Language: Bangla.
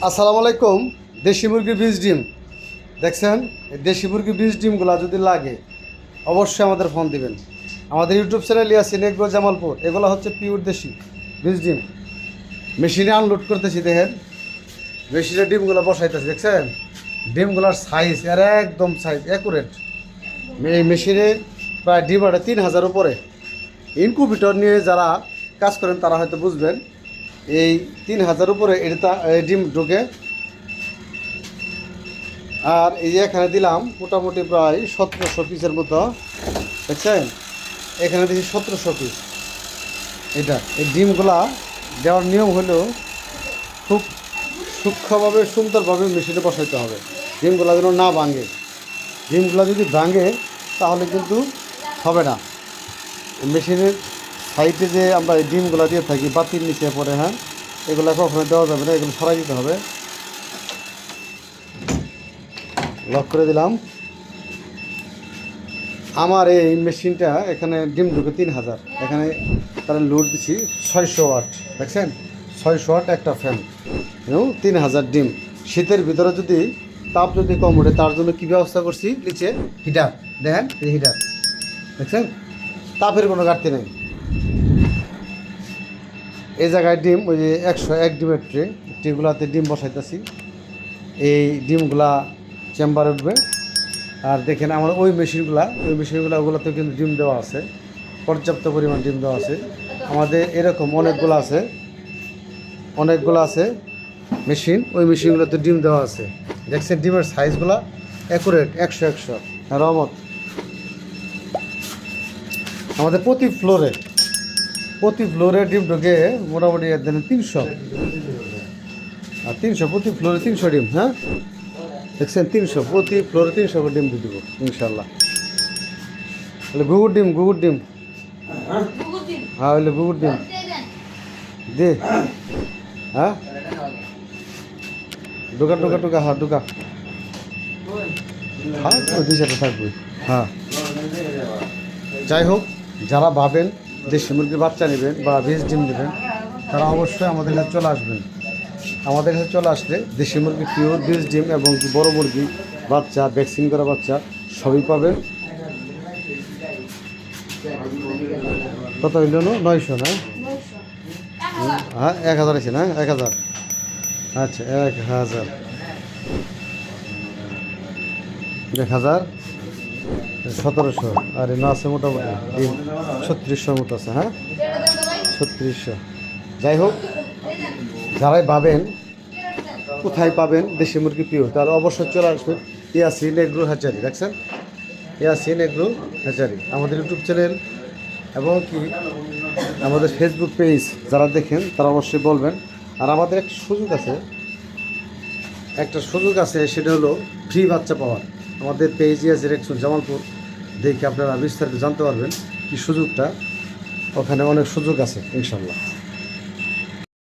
আসসালামু আলাইকুম। দেশি মুরগির বীজ ডিম দেখছেন। এই দেশি মুরগির বীজ ডিমগুলো যদি লাগে অবশ্যই আমাদের ফোন দিবেন। আমাদের YouTube channel Yasin agro Jamalpur. এগুলো হচ্ছে পিওর দেশি বীজ ডিম। মেশিনে আনলোড করতেছি, দেখেন মেশিনে ডিমগুলো বসাইতেছি, দেখছেন ডিমগুলোর সাইজ আর একদম সাইজ অ্যাকুরেট। এই মেশিনে প্রায় ডিম আটে 3000 উপরে। ইনকুবেটর নিয়ে যারা কাজ করেন তারা হয়তো বুঝবেন। এই 3000 উপরে এটা ডিম ঢুকে। আর এই যে এখানে দিলাম মোটামুটি প্রায় 1700 পিসের মতো, দেখছেন এখানে দিচ্ছি 1700 পিস। এই ডিমগুলা দেওয়ার নিয়ম হলো খুব সূক্ষ্মভাবে সুন্দরভাবে মেশিনে বসাইতে হবে, ডিমগুলা যেন না ভাঙে। ডিমগুলা যদি ভাঙে তাহলে কিন্তু হবে না। মেশিনের সাইডে যে আমরা এই ডিমগুলা দিয়ে থাকি বাতির নিচে পরে, হ্যাঁ এগুলো কখনো দেওয়া যাবে না, এগুলো সরাই দিতে হবে। লক করে দিলাম। আমার এই মেশিনটা এখানে ডিম ঢুকে 3000, এখানে তারা লোড দিচ্ছি 600 ওয়াট, দেখছেন 600 ওয়াট একটা ফ্যান এবং 3000 ডিম। শীতের ভিতরে যদি তাপ যদি কম ওঠে তার জন্য কী ব্যবস্থা করছি, নিচে হিটার, দেখেন এই হিটার, দেখছেন তাপের কোনো ঘাটতি নেই। এই জায়গায় ডিম ওই যে 101 ডিমের ট্রেগুলাতে ডিম বসাইতেছি। এই ডিমগুলা চেম্বারে উঠবে। আর দেখেন আমার ওই মেশিনগুলো ওগুলোতে কিন্তু ডিম দেওয়া আছে, পর্যাপ্ত পরিমাণ ডিম দেওয়া আছে। আমাদের এরকম অনেকগুলো আছে মেশিন, ওই মেশিনগুলোতে ডিম দেওয়া আছে। দেখছেন ডিমের সাইজগুলো অ্যাকুরেট 100 রহমত। আমাদের প্রতি ফ্লোরে ডিম ঢোকে মোটামুটি 300 আর 300 প্রতি ফ্লোরে 300 ডিম। হ্যাঁ দেখছেন 300 প্রতি ফ্লোরে 300 করে ডিম দিয়ে দেবো ইনশাল্লাহ। তাহলে গুগুর ডিম হ্যাঁ হইলে গুগুর ডিম দে। হ্যাঁ ঢোকা হ্যাঁ ঢোকা, হ্যাঁ ওই 2-4টা থাকবে। হ্যাঁ যাই হোক, যারা ভাবেন দেশি মুরগির বাচ্চা নেবেন বা বীজ ডিম নেবেন তারা অবশ্যই আমাদের কাছে চলে আসবেন। আমাদের কাছে চলে আসলে দেশি মুরগি পিওর বীজ ডিম এবং বড় মুরগি বাচ্চা, ভ্যাকসিন করা বাচ্চা সবই পাবেন। কত হইল? 900 না? হ্যাঁ 1000 আছে না? 1000, আচ্ছা 1000 1700 আর না আছে মোটামুটি 3600 মতো আছে। হ্যাঁ 3600। যাই হোক, যারাই ভাবেন কোথায় পাবেন দেশি মুরগি পিওর তাহলে অবশ্যই চলে আসবেন ইয়াসিন এগ্রো হ্যাচারি। দেখছেন ইয়াসিন এগ্রো হ্যাচারি আমাদের ইউটিউব চ্যানেল এবং কি আমাদের ফেসবুক পেজ যারা দেখেন তারা অবশ্যই বলবেন। আর আমাদের একটা সুযোগ আছে, সেটা হলো ফ্রি বাচ্চা পাওয়ার। আমাদের পেজ ইয়াসিন এগ্রো জামালপুর দেখে আপনারা বিস্তারিত জানতে পারবেন কি সুযোগটা, ওখানে অনেক সুযোগ আছে ইনশাল্লাহ।